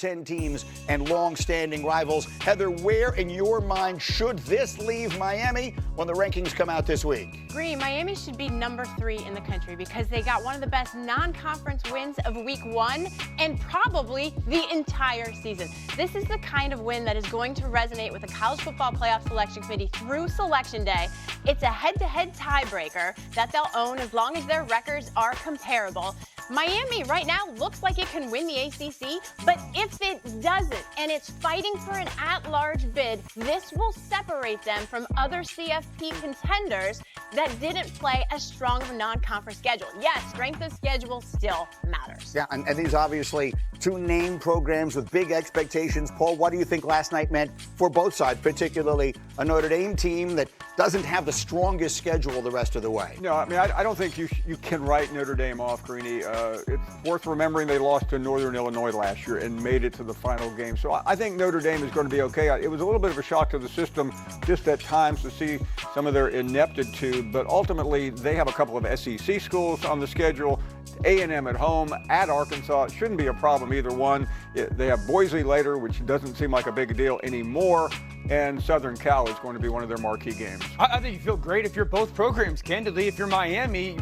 10 teams and long-standing rivals. Heather, where in your mind should this leave Miami when the rankings come out this week? Green, Miami should be number 3 in the country because they got one of the best non-conference wins of week 1 and probably the entire season. This is the kind of win that is going to resonate with the College Football Playoff Selection Committee through Selection Day. It's a head-to-head tiebreaker that they'll own as long as their records are comparable. Miami right now looks like it can win the ACC, but if it doesn't and it's fighting for an at-large bid, this will separate them from other CFP contenders that didn't play as strong of a non-conference schedule. Yes, strength of schedule still matters. Yeah, and these obviously two name programs with big expectations. Paul, what do you think last night meant for both sides, particularly a Notre Dame team that doesn't have the strongest schedule the rest of the way? No, I mean, I don't think you can write Notre Dame off, Greeny. It's worth remembering they lost to Northern Illinois last year and made it to the final game. So I think Notre Dame is going to be okay. It was a little bit of a shock to the system just at times to see some of their ineptitude, but ultimately they have a couple of SEC schools on the schedule. A&M at home, at Arkansas. It shouldn't be a problem, either one. They have Boise later, which doesn't seem like a big deal anymore. And Southern Cal is going to be one of their marquee games. I think you feel great if you're both programs, candidly. If you're Miami,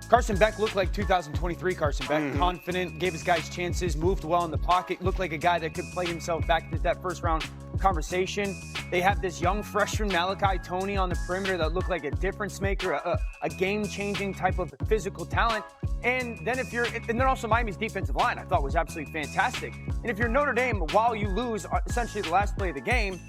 Carson Beck looked like 2023 Carson Beck. Confident, gave his guys chances, moved well in the pocket, looked like a guy that could play himself back to that first-round conversation. They have this young freshman Malachi Toney on the perimeter that looked like a difference maker, a game-changing type of physical talent. And then also Miami's defensive line I thought was absolutely fantastic. And if you're Notre Dame, while you lose essentially the last play of the game,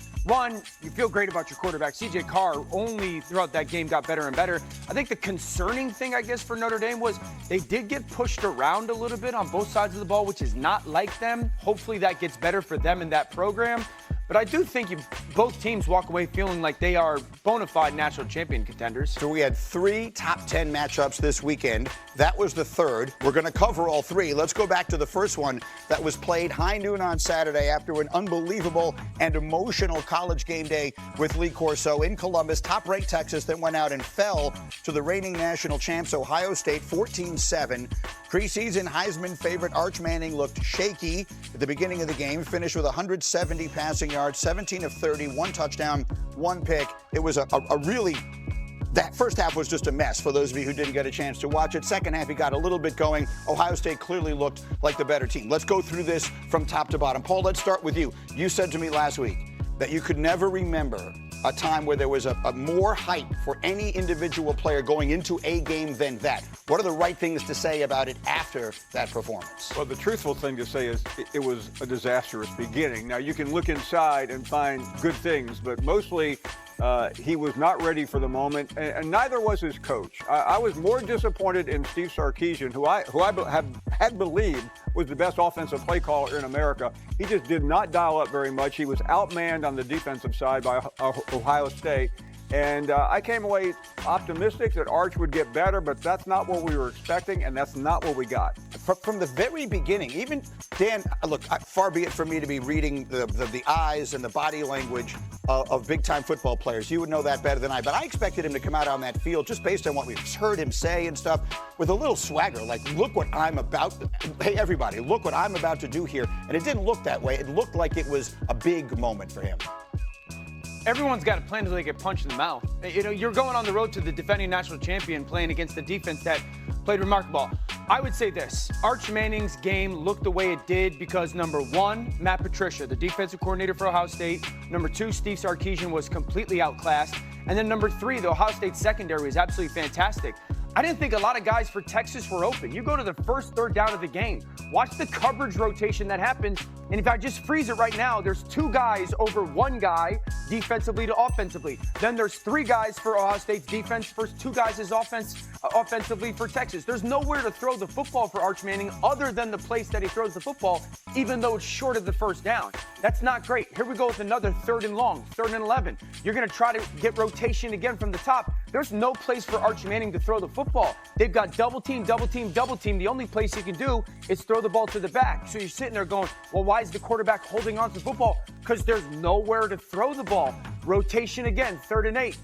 you feel great about your quarterback. C.J. Carr only throughout that game got better and better. I think the concerning thing, I guess, for Notre Dame was they did get pushed around a little bit on both sides of the ball, which is not like them. Hopefully that gets better for them in that program. But I do think both teams walk away feeling like they are bona fide national champion contenders. So we had 3 top 10 matchups this weekend. That was the third. We're going to cover all 3. Let's go back to the first one that was played high noon on Saturday after an unbelievable and emotional college game day with Lee Corso in Columbus. Top-ranked Texas then went out and fell to the reigning national champs Ohio State 14-7. Preseason Heisman favorite Arch Manning looked shaky at the beginning of the game, finished with 170 passing yards, 17 of 30, 1 touchdown, 1 pick. It was that first half was just a mess for those of you who didn't get a chance to watch it. Second half, he got a little bit going. Ohio State clearly looked like the better team. Let's go through this from top to bottom. Paul, let's start with you. You said to me last week that you could never remember a time where there was a more hype for any individual player going into a game than that. What are the right things to say about it after that performance? Well, the truthful thing to say is it was a disastrous beginning. Now, you can look inside and find good things, but mostly he was not ready for the moment, and neither was his coach. I was more disappointed in Steve Sarkisian, who I had believed was the best offensive play caller in America. He just did not dial up very much. He was outmanned on the defensive side by Ohio State. And I came away optimistic that Arch would get better, but that's not what we were expecting, and that's not what we got. From the very beginning, even Dan, look, far be it from me to be reading the eyes and the body language of big-time football players. You would know that better than I, but I expected him to come out on that field just based on what we've heard him say and stuff with a little swagger, like, look what I'm about, hey, everybody, look what I'm about to do here. And it didn't look that way. It looked like it was a big moment for him. Everyone's got a plan until they get punched in the mouth. You know, you're going on the road to the defending national champion playing against a defense that played remarkable. I would say this. Arch Manning's game looked the way it did because, number 1, Matt Patricia, the defensive coordinator for Ohio State. Number 2, Steve Sarkisian was completely outclassed. And then number 3, the Ohio State secondary was absolutely fantastic. I didn't think a lot of guys for Texas were open. You go to the first third down of the game. Watch the coverage rotation that happens. And if I just freeze it right now, there's 2 guys over 1 guy defensively to offensively. Then there's 3 guys for Ohio State's defense. First 2 guys is offensively for Texas. There's nowhere to throw the football for Arch Manning other than the place that he throws the football, even though it's short of the first down. That's not great. Here we go with another 3rd and long, 3rd and 11. You're going to try to get rotation again from the top. There's no place for Arch Manning to throw the football. They've got double team, double team, double team. The only place he can do is throw the ball to the back. So you're sitting there going, well, why is the quarterback holding on to the football? Because there's nowhere to throw the ball. Rotation again, 3rd and 8.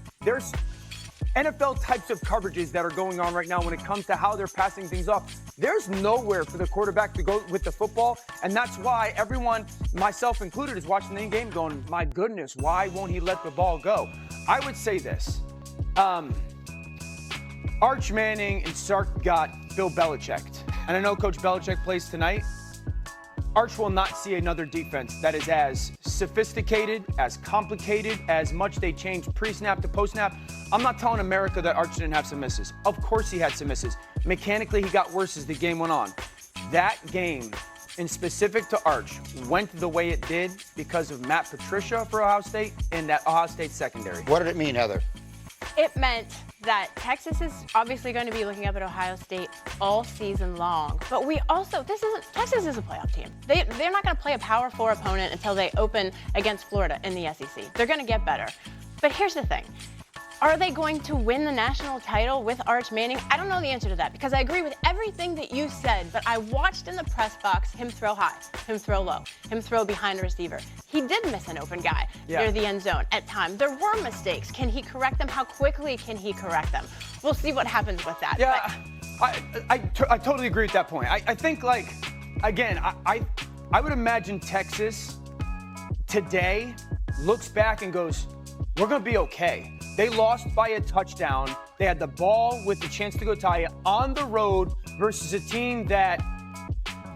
NFL types of coverages that are going on right now when it comes to how they're passing things off. There's nowhere for the quarterback to go with the football, and that's why everyone, myself included, is watching the game going, my goodness, why won't he let the ball go? I would say this. Arch Manning and Sark got Bill Belichicked. And I know Coach Belichick plays tonight. Arch will not see another defense that is as sophisticated, as complicated, as much they change pre-snap to post-snap. I'm not telling America that Arch didn't have some misses. Of course he had some misses. Mechanically, he got worse as the game went on. That game, in specific to Arch, went the way it did because of Matt Patricia for Ohio State and that Ohio State secondary. What did it mean, Heather? It meant that Texas is obviously going to be looking up at Ohio State all season long. But we also, Texas is a playoff team. They're not going to play a Power 4 opponent until they open against Florida in the SEC. They're going to get better. But here's the thing. Are they going to win the national title with Arch Manning? I don't know the answer to that because I agree with everything that you said, but I watched in the press box him throw high, him throw low, him throw behind a receiver. He did miss an open guy near the end zone at times. There were mistakes. Can he correct them? How quickly can he correct them? We'll see what happens with that. Yeah, I totally agree with that point. I think, like, again, I would imagine Texas today looks back and goes, we're going to be okay. They lost by a touchdown. They had the ball with the chance to go tie it on the road versus a team that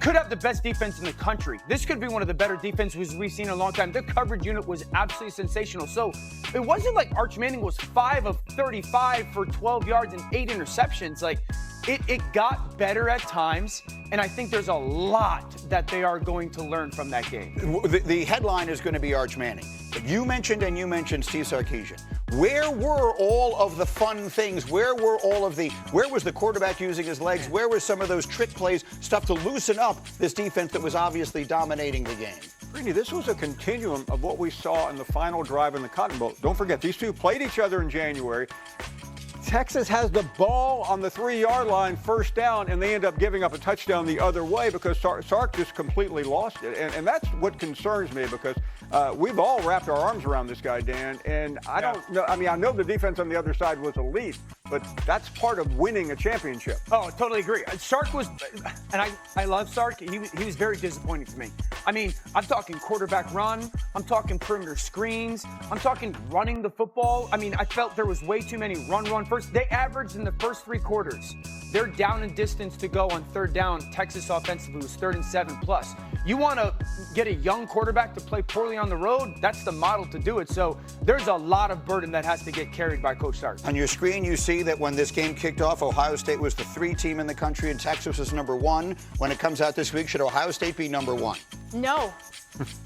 could have the best defense in the country. This could be one of the better defenses we've seen in a long time. Their coverage unit was absolutely sensational. So it wasn't like Arch Manning was 5 of 35 for 12 yards and 8 interceptions. Like, it got better at times, and I think there's a lot that they are going to learn from that game. The headline is going to be Arch Manning. But you mentioned Steve Sarkisian. Where were all of the fun things? Where was the quarterback using his legs? Where were some of those trick plays, stuff to loosen up this defense that was obviously dominating the game? Really, this was a continuum of what we saw in the final drive in the Cotton Bowl. Don't forget, these two played each other in January. Texas has the ball on the 3-yard line, first down, and they end up giving up a touchdown the other way because Sark just completely lost it. And that's what concerns me because we've all wrapped our arms around this guy, Dan, and I don't know. I mean, I know the defense on the other side was elite, but that's part of winning a championship. Oh, I totally agree. Sark was, and I love Sark. He was very disappointing to me. I mean, I'm talking quarterback run. I'm talking perimeter screens. I'm talking running the football. I mean, I felt there was way too many run first. They averaged in the first 3 quarters. They're down in distance to go on third down. Texas offensively was 3rd and 7+. You want to get a young quarterback to play poorly on the road? That's the model to do it. So there's a lot of burden that has to get carried by Coach Sark. On your screen, you see that when this game kicked off, Ohio State was the 3 team in the country and Texas was number 1. When it comes out this week, should Ohio State be number 1? No.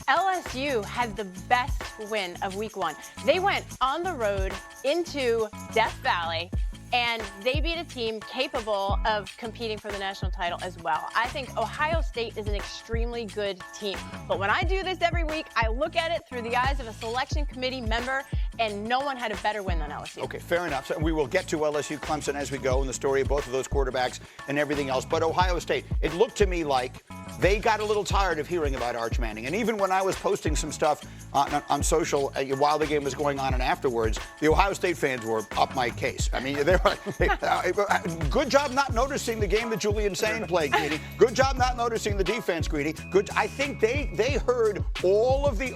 LSU had the best win of week 1. They went on the road into Death Valley, and they beat a team capable of competing for the national title as well. I think Ohio State is an extremely good team. But when I do this every week, I look at it through the eyes of a selection committee member, and no one had a better win than LSU. Okay, fair enough. So we will get to LSU, Clemson as we go in the story of both of those quarterbacks and everything else. But Ohio State, it looked to me like they got a little tired of hearing about Arch Manning. And even when I was posting some stuff on social while the game was going on and afterwards, the Ohio State fans were up my case. I mean, they were good job not noticing the game that Julian Sain played, Greedy. Good job not noticing the defense, Greedy. Good. I think they heard all of the